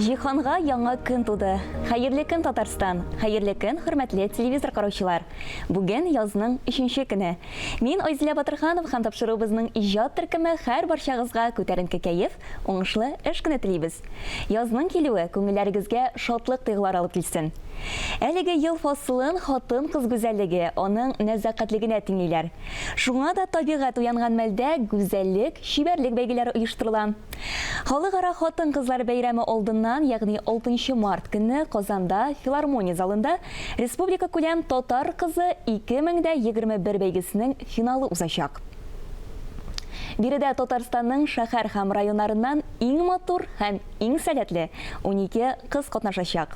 Җиһанга яңа көн туды. Хәерле көн Татарстан, хәерле көн хөрмәтле телевизор караучылар. Бүген язның 3нче көне. Мин Айзилә Батырханова һәм тапшыруыбызның иҗат төркеме һәр барчагызга күтәренке кәеф, уңышлы эш көне телибез. Язның килүе күңелләрегезгә шатлык тойгылары алып килсен. Әлеге ел фасылын хатын-кыз гүзәллеге, аның нәзакәтлегенә тиңлиләр. Шуңа да табигать уянган мәлдә гүзәллек, шибәрлек бәйгеләре оештырыла. Халыкара хатын-кызлар бәйрәме алдыннан, ягъни 6 март көнне Казанда филармония залында республика күләм татар кызы 2021 бәйгесенең финалы узачак. Биредә Татарстанның шәһәр һәм районнарыннан иң матур һәм иң сәләтле 12 кыз катнашачак.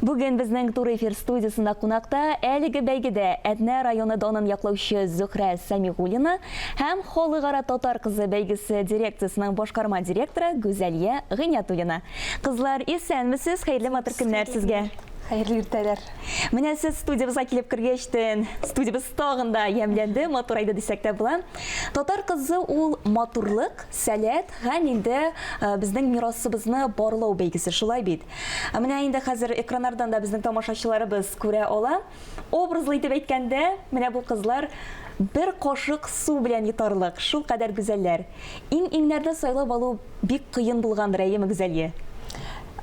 Бүген безнең тур эфир студиясында кунакта әлеге бәйгедә Әтнә районы данын яклаучы Зөһрә Сәмигуллина һәм халыкара татар кызы бәйгесе дирекциясенең башкарма директоры Гүзәлия Гыйниятуллина. Кызлар, исәнмесез? Хәерле матур көннәр сезгә. Хәерле иртәләр. Менә сез студиябызга килеп кергәчтен, студиябыз тагын да ямьләнде, матурайды дисәк тә була. Татар кызы ул матурлык, сәләт һәм инде безнең мирасыбызны барлау бәйгесе, шулай бит. Менә инде хәзер экраннардан да безнең тамашачыларыбыз күрә ала. Образлы итеп әйткәндә, менә бу кызлар бер кашык су белән йотарлык, шул кадәр гүзәлләр. Иң-иңнәрдә сайлап алу бик кыен булгандыр, әйеме Гүзәлия?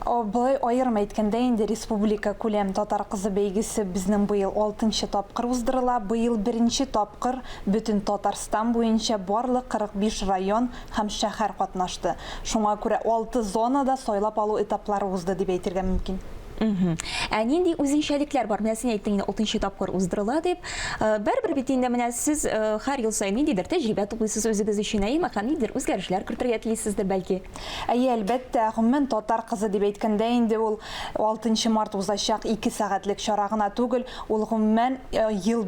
Былай айырым әйткәндә инде республика күләм татар кызы бәйгесе безнең быел 6нчы тапкыр уздырыла. Быел 1нче тапкыр бөтен Татарстан буенча барлык 45 район һәм шәһәр катнашты. Шуңа күрә 6 зонада сайлап алу этаплары узды дип әйтергә мөмкин. Нинди үзенчәлекләр бар? Менә син әйттең, 6нчы тапкыр уздырыла дип. Бер бит инде менә сез һәр ел сайын ниндидер тәҗрибә туплыйсыз үзегез өчен, әйеме, һәм ниндидер үзгәрешләр кертергә телисездер бәлки. Әлбәттә, гомумән татар кызы дип әйткәндә инде ул 6 март узачак 2 сәгатьлек чара гына түгел, ул гомумән ел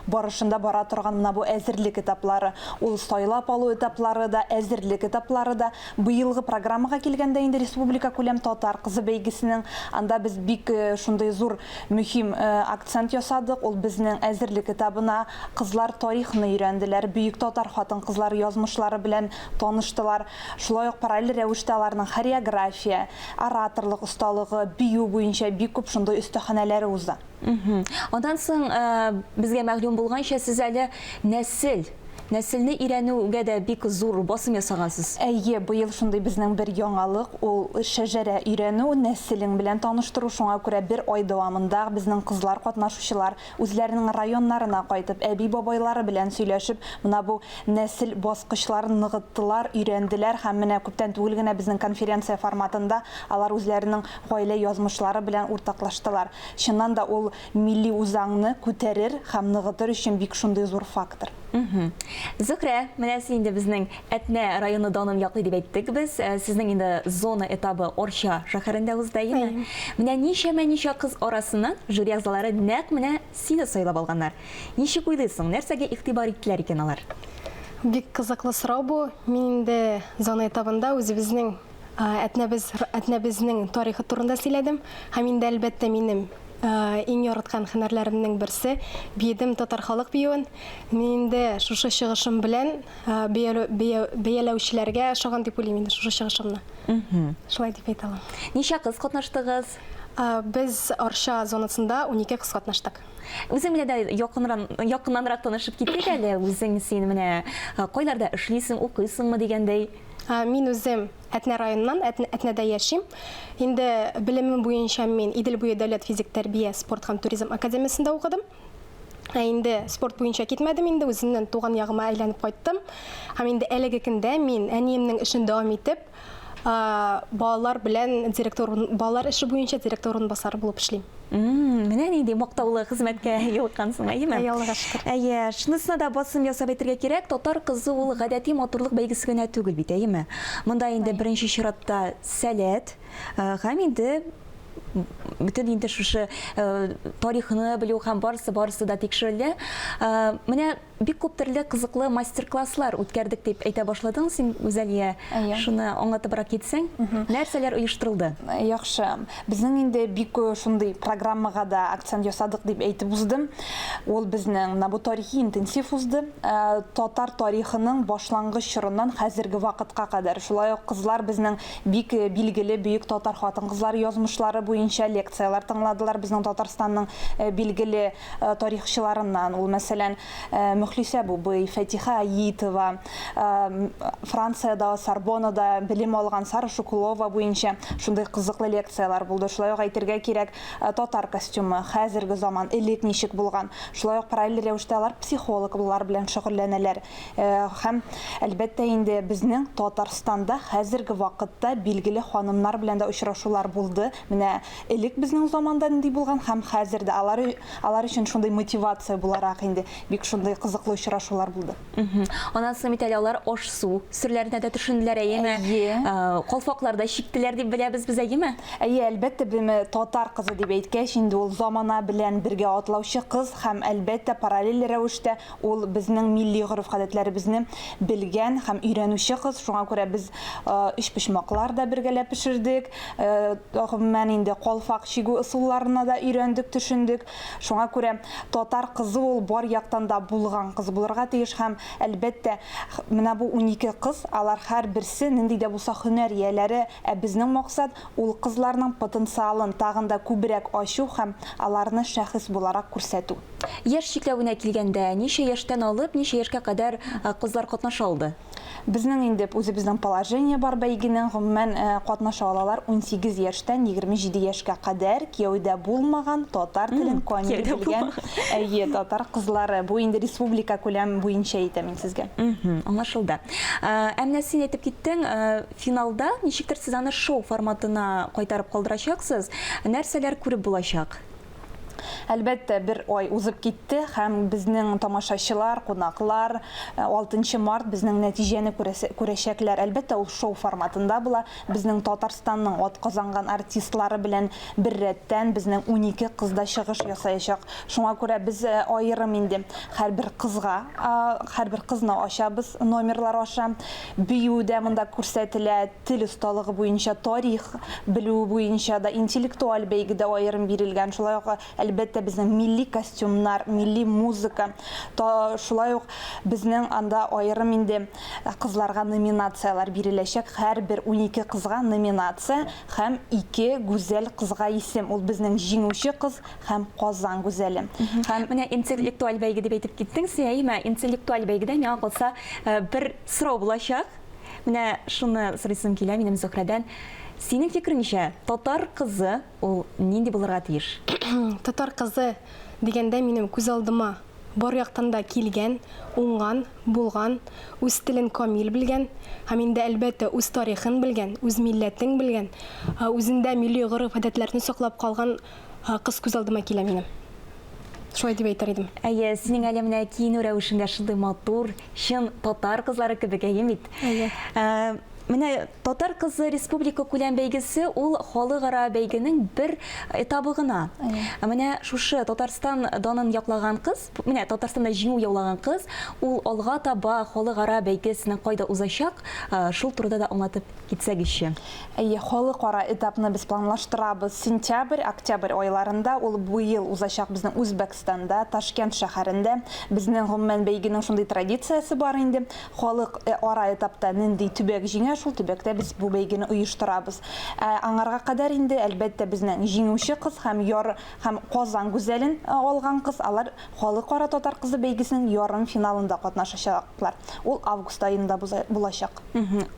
барышында бара торган менә бу әзерлек этаплары, ул сайлап алу этаплары да, әзерлек этаплары да. Быелгы программага килгәндә инде республика күләм татар кызы бәйгесенең анда без бик шундый зур мөһим акцент ясадык. Ул безнең әзерлек этабына кызлар тарихны өйрәнделәр, бөек татар хатын-кызлар язмышлары белән таныштылар. Шулай ук параллель рәвештә аларның хореография, ораторлык осталыгы, бию буенча бик күп шундый өстәханәләре узды. Андан соң безгә мәгълүм булганча сез әле нәселне өйрәнүгә дә бик зур басым ясагансыз. Әйе, быел шундый безнең бер яңалык, ул шәҗәрә өйрәнү, нәселең белән таныштыру. Шуңа күрә бер ай дәвамында безнең кызлар катнашучылар үзләренең районнарына кайтып, әби-бабайлары белән сөйләшеп, менә бу нәсел баскычларын ныгыттылар, өйрәнделәр һәм менә күптән түгел генә безнең конференция форматында алар үзләренең гаилә язмышлары белән уртаклаштылар. Чыннан да ул милли үзаңны күтәрер һәм ныгытыр өчен бик шундый зур фактор. Зөһрә, менә син инде безнең Әтнә районы данын яклый дип әйттек без. Сезнең инде зона этабы Орча шәһәрендә узды, әйеме? Менә ничә кыз арасыннан жюри әгъзалары нәкъ менә сине сайлап алганнар. Ничек уйлыйсың, нәрсәгә игътибар иттеләр икән алар? Бик кызыклы сорау бу. Мин инде зона этабында үзебезнең Әтнәбезнең тарихы турында сөйләдем. Һәм инде әлбәттә минем иң яраткан һөнәрләремнең берсе биедем татар халык биюен. Мин инде шушы чыгышым белән бәяләүчеләргә ошаган дип уйлыйм инде шушы чыгышымны. Шулай дип әйтә алам. Ничә кыз катнаштыгыз? Без Орча зонасында 12 кыз катнаштык. Үзең белән дә якыннанрак танышып киттек әле. Үзең син менә кайларда эшлисең, укыйсыңмы дигәндәй. Мин үзем Әтнә районыннан, Әтнәдә яшим. Инде белемем буенча мин Идел буе дәүләт физик тәрбия, спорт һәм туризм академиясендә укыдым. Инде спорт буенча китмәдем, инде үземнең туган ягыма әйләнеп кайттым. Һәм инде әлеге көндә мин әниемнең эшен дәвам итеп, балалар белән балалар эше буенча директор урынбасары булып эшлим. Менә нинди мактаулы хезмәткә юлыккансың, әйеме? Аллага шөкер. Әйе, шунысына да басым ясап әйтергә кирәк, татар кызы ул гадәти матурлык бәйгесе генә түгел бит, әйеме? Монда инде беренче чиратта сәләт һәм инде бөтен инде шушы тарихны белү һәм барысы да тикшерелә. Менә бик күп төрле кызыклы мастер-класслар үткәрдек дип әйтә башладың син, Гүзәлия. Шуны аңлатыбрак китсәң, нәрсәләр оештырылды? Яхшы. Безнең инде бик шундый программага да акцент ясадык дип әйтеп уздым. Ул безнең бу тарихи интенсив узды. Татар тарихының башлангыч чорыннан хәзерге вакытка кадәр. Шулай ук кызлар безнең бик билгеле бөек татар хатын-кызлар язмышлары буенча лекциялар тыңладылар безнең Татарстанның билгеле тарихчыларыннан. Ул мәсәлән Мөхлисә Бубый, Фатиха Аитова, Франциядә, Сорбоннада белем алган Сара Шукулова буенча шундый кызыклы лекциялар булды. Шулай ук әйтергә кирәк, татар костюмы хәзерге заман элек ничек булган. Шулай ук параллель рәвештә алар психологлар белән шөгыльләнәләр. Һәм әлбәттә инде безнең Татарстанда хәзерге вакытта билгеле ханымнар белән дә очрашулар булды. Менә элек безнең заманда нинди булган һәм хәзердә алар өчен шундый мотивация буларак инде бик шундый кызыклы очрашулар булды. Анасы металлар аш-су серләренә дә төшенделәр, әйеме? Калфакларда чиктеләр дип беләбез без, әйеме? Әлбәттә, безне татар кызы дип әйткәч, инде ул замана белән бергә атлаучы кыз һәм әлбәттә параллель рәвештә ул безнең милли гореф-гадәтләребезне белгән һәм өйрәнүче кыз. Шуңа күрә без эш-пешмаклар да бергәләп пешердек. Гомумән инде калфак чигү ысулларына да өйрәндек, төшендек. Шуңа күрә татар кызы ул бар яктан да булган кыз булырга тиеш һәм әлбәттә менә бу 12 кыз, алар һәрберсе нинди дә булса һөнәр ияләре, безнең максат ул кызларның потенциалын тагын да күбрәк ачу һәм аларны шәхес буларак күрсәтү. Яшь чикләвенә килгәндә, ничә яшьтән алып, ничә яшькә кадәр кызлар катнаша алды? Безнең инде үзебезнең положение бар бәйгенең, гомумән катнаша алалар 18 яшьтән 27 яшькә кадәр, кияүдә булмаган, татар телен камил белгән татар кызлары. Бу инде республика күләм буенча әйтәм мин сезгә. Аңлашылды. Әмма син әйтеп киттең, финалда ничектер сез аны шоу форматына кайтарып калдырачаксыз. Нәрсәләр күреп булачак? Әлбәттә, бер ай узып китте һәм безнең тамашачылар, кунаклар 6 март безнең нәтиҗәне күрәчәкләр. Әлбәттә, ул шоу форматында була. Безнең Татарстанның атказанган артистлары белән бер рәттән безнең 12 кызда чыгыш ясаячак. Шуңа күрә без аерым инде һәрбер кызны ачабыз, номерлар аша. Бию дә монда күрсәтелә, тел осталыгы буенча, тарих белү буенча да, интеллектуаль бәйгедә аерым бирелгән. Шулай ук әлбәттә безнең милли костюмнар, милли музыка. Шулай ук безнең анда аерым инде кызларга номинациялар биреләчәк. Һәрбер 12 кызга номинация һәм 2 гүзәл кызга исем. Ул безнең җиңүче кыз һәм Казан гүзәле. Һәм менә интеллектуаль бәйге дип әйтеп киттең, сәйме? Интеллектуаль бәйгедә миңа калса бер сорау булачак. Менә шуны сорыйсым килә минем Зөһрәдән. Синең фикереңчә, татар кызы ул нинди булырга тиеш? Татар кызы дигәндә минем күз алдыма бар яктан да килгән, уңган, булган, үз телен камил белгән, һәм инде әлбәттә үз тарихын белгән, үз милләтен белгән, үзендә милли гореф-гадәтләрне саклап калган кыз күз алдыма килә минем. Шулай дип әйтер идем. Әйе, синең әле менә киенү рәвешендә шундый матур, чын татар кызлары кебек, әйеме бит? Әйе. Менә татар кызы республика күләм бәйгесе ул халыкара бәйгенең бер этабы гына. Менә шушы Татарстан данын яклаган кыз, менә Татарстанда җиңү яулаган кыз, ул алга таба халыкара бәйгесенә кайда узачак, шул турыда да аңлатып китсәгезче. Халыкара этапны без планлаштырабыз сентябрь, октябрь айларында. Ул бу ел узачак безнең Үзбәкстанда, Ташкент шәһәрендә. Безнең гомумән бәйгенең шундый традициясе бар инде. Халыкара этапта нинди төбәк җиңә, шул төбәктә без бу бәйгене оештырабыз. Аңарга кадәр инде әлбәттә безнең җиңүче кыз һәм Казан гүзәлен алган кыз, алар халыкара татар кызы бәйгесенең ярым финалында катнашачаклар. Ул август аенда булачак.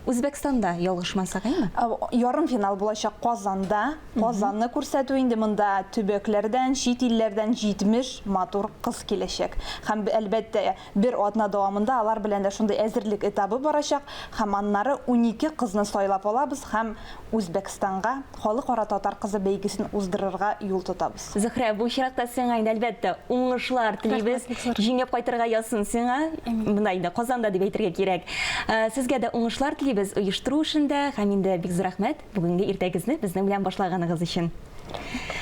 Үзбәкстанда ялгышмасак, әйме? Ярым финал булачак Казанда. Казанны күрсәтү инде монда төбәкләрдән, чит илләрдән 70 матур кыз киләчәк. Һәм әлбәттә бер атна дәвамында алар белән дә шундый әзерлек этабы барачак һәм аннары 12 кызны сайлап алабыз һәм Үзбәкстанга халыкара татар кызы бәйгесен уздырырга юл тотабыз. Зөһрә, бу чиракта сиңа инде әлбәттә уңышлар телибез, җиңеп кайтырга язсын сиңа. Монда инде Казанда дип әйтергә кирәк. Сезгә дә уңышлар телибез оештыру эшендә һәм инде бик зур рәхмәт бүгенге иртәгезне безнең белән башлаганыгыз өчен.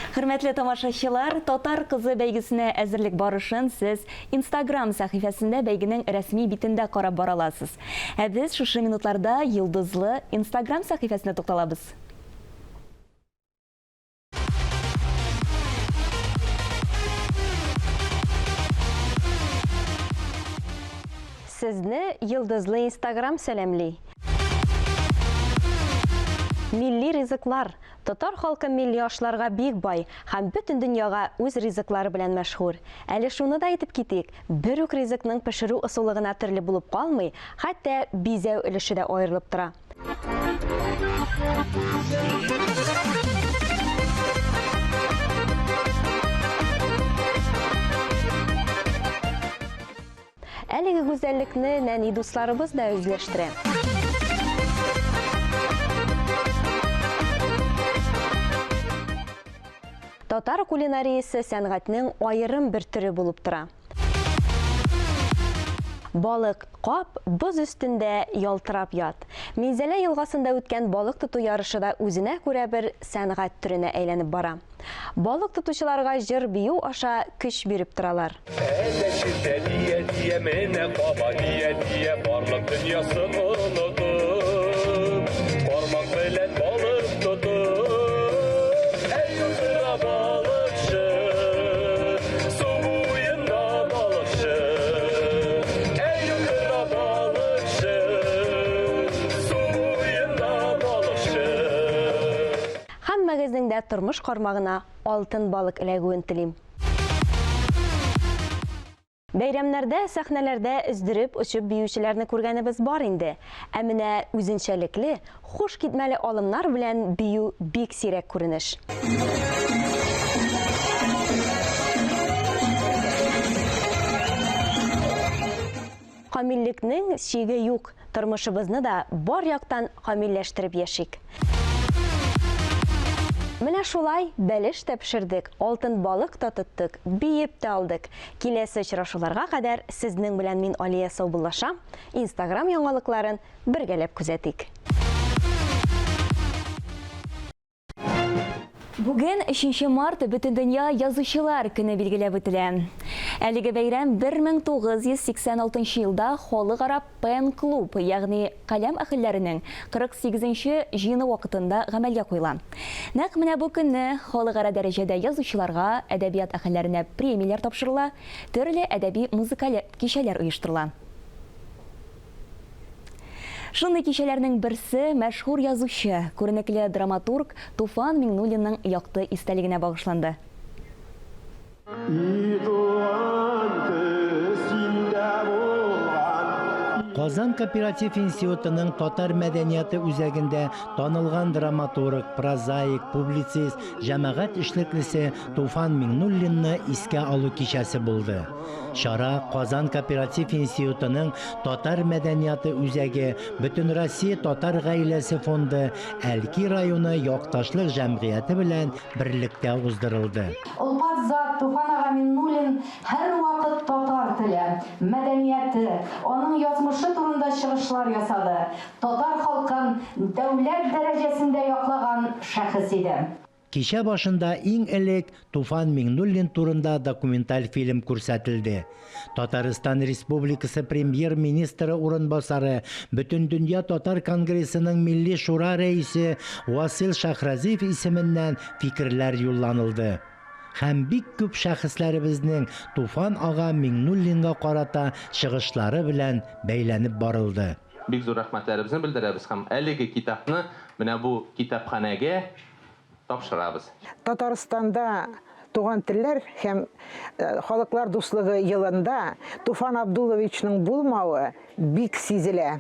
Хөрмәтле тамашачылар, Татар кызы бәйгесенә әзерлек барышын сез Instagram сәхифәсендә бәйгенең рәсми битендә карап бара аласыз. Ә без шушы минутларда йолдызлы Instagram сәхифәсенә тукталабыз. Сезне йылдызлы Instagram сәламли. Милли ризыклар. Татар халкы милли ашларга бик бай һәм бөтен дөньяга үз ризыклары белән мәшһүр. Әле шуны да әйтеп китик, бер үк ризыкның пешерү ысулы төрле булып калмый, хәтта бизәү өлеше дә аерылып тора. Әлеге гүзәллекне нәни дусларыбыз да үзләштерә. Татар кулинариясе сәнгатьнең аерым бер төре булып тора. Балык кап боз өстендә ялтырап ят. Минзәлә елгасында үткән балык тоту ярышы да үзенә күрә бер сәнгать төренә әйләнеп бара. Балык тотучыларга җыр бию аша көч биреп торалар. Мәгәзеңдә тормыш кармагына алтын балык эләгүен телим. Бәйрәмнәрдә, сәхнәләрдә өздереп очып биючеләрне күргәнебез бар инде. Ә менә үзенчәлекле, хуш китмәле алымнар белән бию бик сирәк күренеш. Камиллекнең чиге юк, тормышыбызны да бар яктан камилләштереп яшик. Менә шулай бәлеш тә пешердек, алтын балык та тоттык, биеп тә алдык. Киләсе очрашуларга кадәр сезнең белән мин Алия Саубуллаша. Instagram яңалыкларын бергәләп күзәтик. Бүген 3 март бөтен дөнья язучылар көне билгеләп үтелә. Әлеге бәйрәм 1986 елда халыкара пен-клуб, ягъни каләм әһелләренең 48-нче җыены вакытында гамәлгә куела. Нәкъ менә бу көнне халыкара дәрәҗәдә язучыларга, әдәбият әһелләренә премияләр тапшырыла, төрле әдәби музыкаль кичәләр оештырыла. Шундый кичәләрнең берсе мәшһүр язучы, күренекле драматург Туфан Миңнуллинның якты истәлегенә багышланды. Казан кооператив институтының татар мәдәнияты үзәгендә танылган драматург, прозаик, публицист, җәмәгать эшлеклесе Туфан Миңнуллинны искә алу кичәсе булды. Шара Казан кооператив институтының татар мәдәнияты үзәге, Бөтен Россия татар гаиләсе фонды, Әлки районы якташлык җәмгыяте белән берлектә уздырылды. Олпат зат Туфан ага Миңнуллин һәр вакыт татар теле, мәдәнияте, аның язмышы турында чыгышлар ясады. Татар халкын дәүләт дәрәҗәсендә яклаган шәхес иде. Кичә башында иң элек Туфан Миңнуллин турында документаль фильм күрсәтелде. Татарстан Республикасы премьер-министры урынбасары, Бөтен дөнья татар конгрессының милли шура рәисе Васил Шахразиев исеменнән фикерләр юлланылды. Һәм бик күп шәхесләребезнең Туфан ага Миңнуллинга карата чыгышлары белән бәйләнеп барылды. Бик зур рәхмәтләребезне белдерәбез һәм әлеге китапны менә бу китапханәгә тапшырабыз. Татарстанда туган телләр һәм халыклар дуслыгы елында Туфан Абдуловичның булмавы бик сизелә.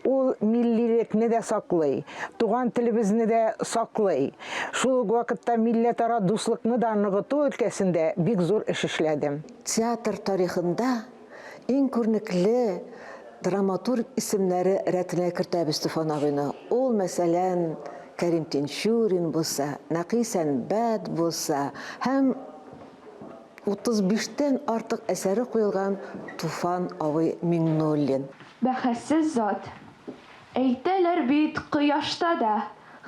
Ул милливекне дә саклый, туган телебезне дә саклый. Шул ук вакытта милләтара дуслыкны да ныгыту өлкәсендә бик зур эш эшләде. Театр тарихында иң күренекле драматург исемнәре рәтенә кертәбез Туфан абыйны. Ул мәсәлән Кәрим Тинчурин булса, Нәкис Әнбәт булса, һәм 35-тән артык әсәре куелган Туфан абый Миңнуллин. Бәхәссез зат. Әйтәләр бит, кояшта да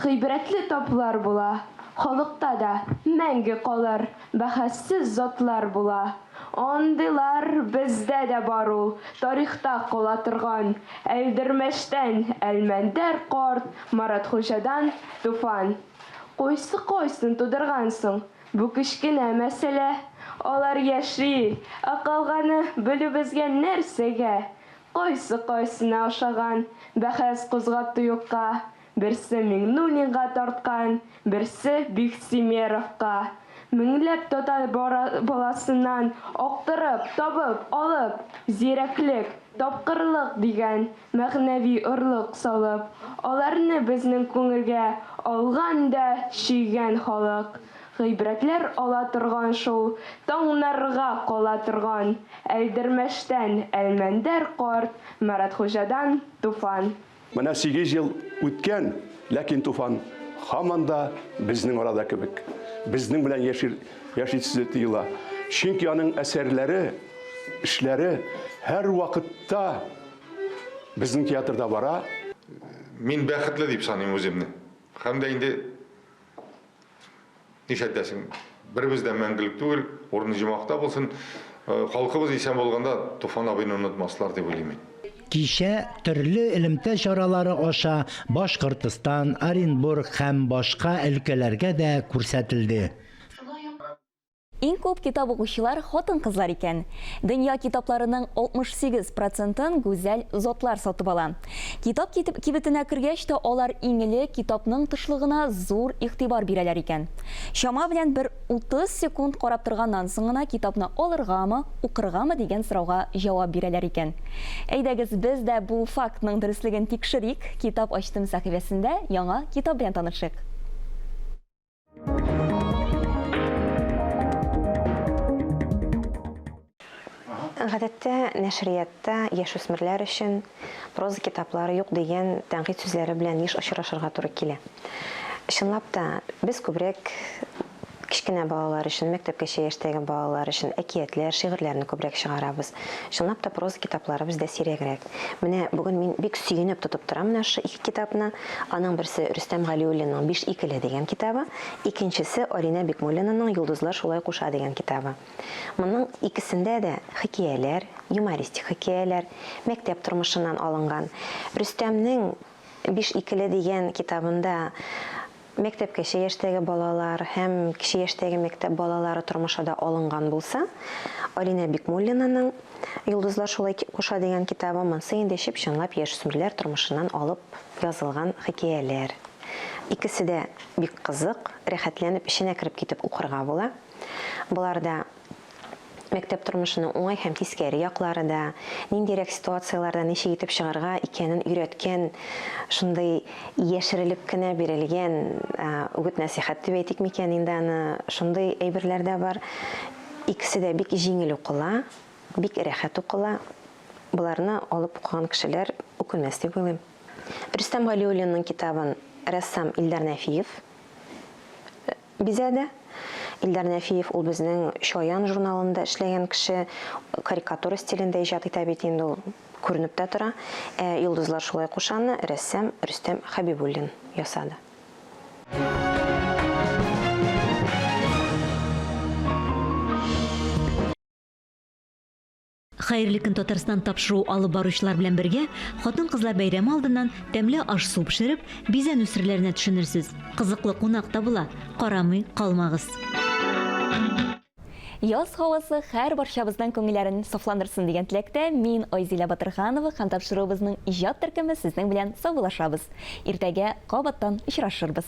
гыйбрәтле таплар була. халыкта да мәңге калыр, бәхәссез затлар була. Андыйлар бездә дә бар ул, тарихта кала торган. Әлдермәштән Әлмәндәр карт, Марат Хуҗадан Туфан. Койсын тудыргансың, бу кечкенә мәсьәлә. Алар яши, акылганы белүбезгә нәрсәгә? Койсына ашаган, бәхәс кузгатты юкка. Берсе Миңнуллинга тарткан, берсе Бихтимеровка. Меңләп татар баласыннан актырып, табып, алып, зирәклек, тапкырлык дигән мәгънәви орлык салып, аларны безнең күңелгә алган да шигән халык. Гыйбрәтләр ала торган шул, таңнарга кала торган. Әлдермәштән Әлмәндәр карт, Марат Хуҗадан Туфан. Менә 8 ел үткән, ләкин Туфан һаман да безнең арада кебек. Безнең белән яшисез тыела. Чөнки аның әсәрләре, эшләре һәр вакытта безнең театрда бара. Мин бәхетле дип саныйм үземне. Һәм дә инде нишәдәсең, беребездә мәңгелек түгел, урыны җимакта булсын, халкыбыз исән булганда Туфан абыйны онытмаслар дип уйлыйм. Кичә төрле элемтә чаралары аша Башкортстан, Оренбург һәм башка өлкәләргә дә күрсәтелде. Иң күп китап укучылар хатын-кызлар икән. Дөнья китапларының 68%-ын гүзәл затлар сатып ала. Китап кибетенә кергәч тә алар иң элек китапның тышлыгына зур игътибар бирәләр икән. Шама белән бер 30 секунд карап торганнан соң гына китапны алыргамы, укыргамы дигән сорауга җавап бирәләр икән. Әйдәгез, без дә бу фактның дөрестлеген тикшерик. Китап ачтым сәхифәсендә яңа китап белән танышык. Гадәттә нәшриятта яшүсмерләр өчен проза китаплары юк дигән тәнкыйть сүзләре белән еш очрашырга туры килә. Чынлап та без күбрәк кичкенә балалар өчен, мәктәпкәчә яшьтәге балалар өчен әкиятләр, шигырьләрне күбрәк чыгарабыз. Чынлап та проза китаплары бездә сирәгрәк. Менә бүген мин бик сөенеп тотып торам менә шу ике китапны. Аның берсе Рөстәм Галиуллинның 5 икеле дигән китабы, икенчесе Алина Бикмуллинаның Йолдызлар шулай куша дигән китабы. Моның икесендә дә хикәяләр, юмористик хикәяләр, мәктәп тормышыннан алынган. Рөстәмнең 5 икеле дигән китабында мәктәпкәчә яшьтәге балалар һәм кече яшьтәге мәктәп балалары тормышында алынган булса, Алина Бикмуллинаның Йолдызлар шулай куша дигән китабы монсы инде чынлап яшүсмерләр тормышыннан алып язылган хикәяләр. Икесе дә бик кызык, рәхәтләнеп эченә кереп китеп укырга була. Буларда мәктәп тормышының уңай һәм тискәре яклары да, ниндирәк ситуацияларда ничек итеп чыгарга икәнен өйрәткән, шундай яшерелеп кенә бирелгән үгет-нәсихәт дип әйтик микән инде аны, шундай әйберләр дә бар. Икесе дә бик җиңел укыла, бик рәхәт укыла. Буларны алып укыган кешеләр үкенмәс дип уйлыйм. Рөстәм Галиуллинның китабын рәссам Илдар Нәфиев бизәде. Илдар Нәфиев ул безнең Шаян журналында эшләгән кеше, карикатура стилендә иҗат итә бит инде ул күренеп тә тора. Йолдызлар шулай кушаны рәссам Рөстәм Хәбибуллин ясады. Хәерле көн Татарстан тапшыру алып баручылар белән бергә хатын-кызлар бәйрәме алдыннан тәмле аш-су пешереп, бизән үсерләренә төшенерсез. Кызыклы кунак та була. Карамый калмагыз. Яз һавасы һәр барчабызның күңелләрен сафландырсын дигән теләктә мин Айзилә Батырханова һәм тапшыруыбызның иҗат төркеме сезнең белән саубуллашабыз. Иртәгә кабаттан очрашырбыз.